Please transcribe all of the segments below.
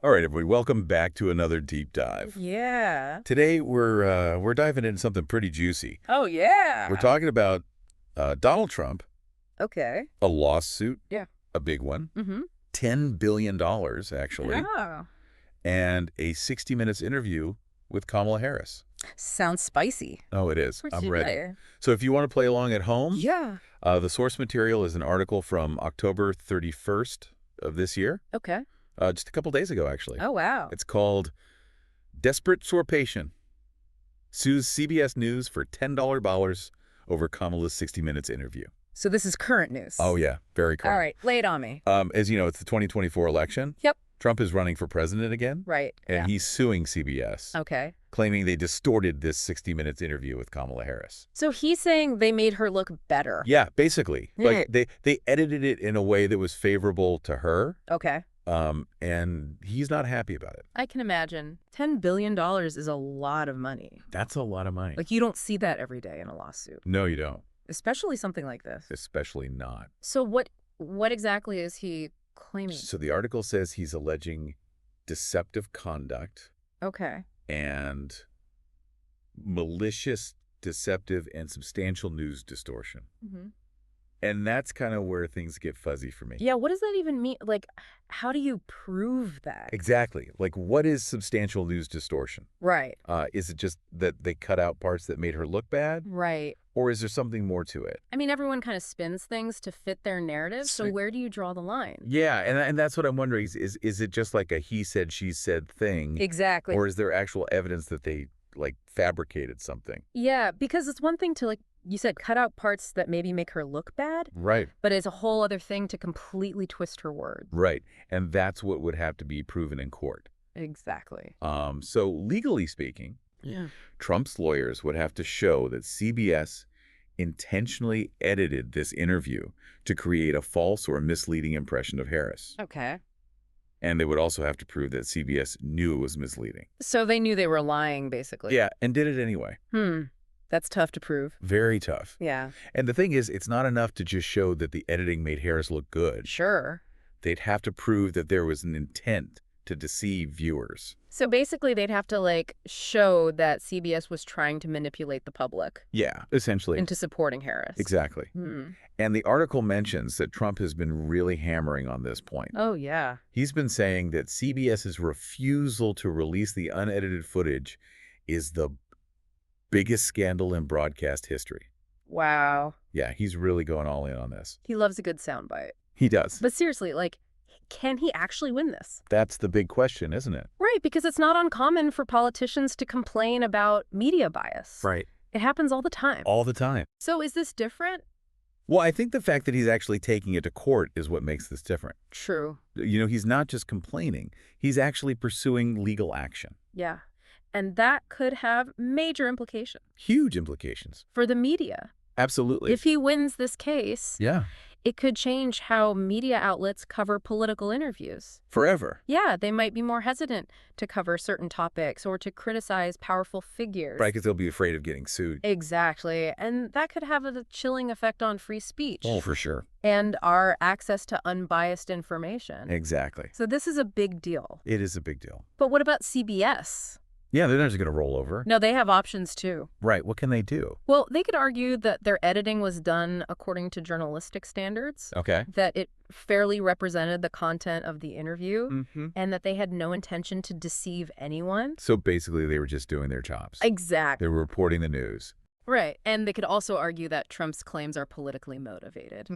All right, everybody, welcome back to another deep dive. Yeah. Today we're diving into something pretty juicy. Oh, yeah. We're talking about Donald Trump, Okay. a lawsuit, Yeah. a big one, Mm-hmm. $10 billion actually, Oh. and a 60 minutes interview with Kamala Harris. Sounds spicy. Oh, it is. What's I'm your ready. day? So if you want to play along at home, Yeah. the source material is an article from October 31st of this year, Okay. just a couple days ago, actually. Oh, wow. It's called Desperate Sorpation Sues CBS News for $10 over Kamala's 60 Minutes interview. So this is current news. Oh, yeah. Very current. All right. Lay it on me. As you know, it's the 2024 election. Yep. Trump is running for president again. Right. And he's suing CBS, Okay. claiming they distorted this 60 Minutes interview with Kamala Harris. So he's saying they made her look better. Yeah, basically. Yeah. Like, they edited it in a way that was favorable to her. Okay. And he's not happy about it. I can imagine. $10 billion is a lot of money. That's a lot of money. Like, you don't see that every day in a lawsuit, No, you don't. especially something like this. Especially not. So what exactly is he claiming? So the article says he's alleging deceptive conduct Okay. and malicious, deceptive, and substantial news distortion. Mm-hmm. And that's kind of where things get fuzzy for me. Yeah, what does that even mean? Like, how do you prove that? Exactly. Like, what is substantial news distortion? Right. Is it just that they cut out parts that made her look bad? Right. Or is there something more to it? I mean, everyone kind of spins things to fit their narrative, so where do you draw the line? Yeah, and that's what I'm wondering. Is it just like a he said, she said thing? Exactly. Or is there actual evidence that they, like, fabricated something? Yeah, because it's one thing to, like you said, cut out parts that maybe make her look bad, Right. but it's a whole other thing to completely twist her words. Right. And that's what would have to be proven in court. Exactly. So legally speaking, Yeah. Trump's lawyers would have to show that CBS intentionally edited this interview to create a false or misleading impression of Harris. Okay. And they would also have to prove that CBS knew it was misleading. So they knew they were lying, basically. Yeah, and did it anyway. That's tough to prove. Very tough. Yeah. And the thing is, it's not enough to just show that the editing made Harris look good. Sure. They'd have to prove that there was an intent to deceive viewers. So basically, they'd have to, like, show that CBS was trying to manipulate the public Yeah, essentially. into supporting Harris. Exactly. And the article mentions that Trump has been really hammering on this point. Oh, yeah. He's been saying that CBS's refusal to release the unedited footage is the biggest scandal in broadcast history. Wow. Yeah, he's really going all in on this. He loves a good soundbite. He does. But seriously, like, can he actually win this? That's the big question, isn't it? Right, because it's not uncommon for politicians to complain about media bias. Right. It happens all the time. All the time. So is this different? Well, I think the fact that he's actually taking it to court is what makes this different. True. You know, he's not just complaining. He's actually pursuing legal action. Yeah. And that could have major implications Huge implications. for the media. Absolutely. If he wins this case, Yeah. it could change how media outlets cover political interviews. Forever. Yeah, they might be more hesitant to cover certain topics or to criticize powerful figures. Right, because they'll be afraid of getting sued. Exactly. And that could have a chilling effect on free speech. Oh, for sure. And our access to unbiased information. Exactly. So this is a big deal. It is a big deal. But what about CBS? Yeah, they're not just going to roll over. No, they have options too. Right, what can they do? Well, they could argue that their editing was done according to journalistic standards, Okay. that it fairly represented the content of the interview, and that they had no intention to deceive anyone. So basically, they were just doing their jobs. Exactly. They were reporting the news. Right. And they could also argue that Trump's claims are politically motivated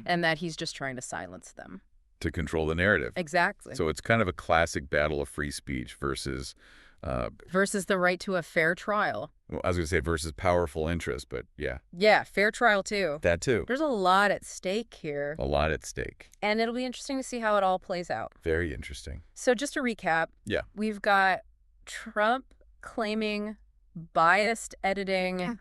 and that he's just trying to silence them. To control the narrative. Exactly. So it's kind of a classic battle of free speech versus... versus the right to a fair trial. Well, I was going to say versus powerful interest, but yeah. Yeah, fair trial too. That too. There's a lot at stake here. A lot at stake. And it'll be interesting to see how it all plays out. Very interesting. So just to recap, Yeah. we've got Trump claiming biased editing,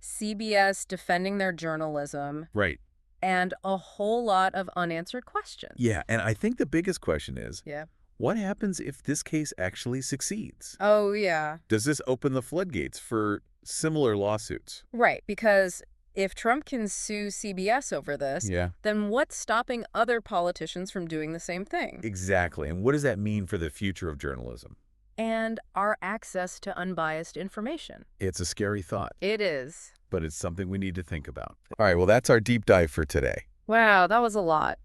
CBS defending their journalism, Right. and a whole lot of unanswered questions. Yeah, and I think the biggest question is, Yeah. what happens if this case actually succeeds? Oh, yeah. Does this open the floodgates for similar lawsuits? Right, because If Trump can sue CBS over this, then what's stopping other politicians from doing the same thing? Exactly. And what does that mean for the future of journalism? And our access to unbiased information. It's a scary thought. It is. But it's something we need to think about. All right, well, that's our deep dive for today. Wow, that was a lot.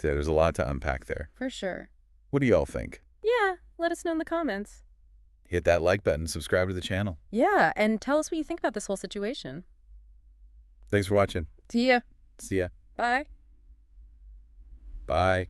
There's a lot to unpack there. For sure. What do y'all think? Yeah, let us know in the comments. Hit that like button, subscribe to the channel. Yeah, and tell us what you think about this whole situation. Thanks for watching. See ya. See ya. Bye. Bye.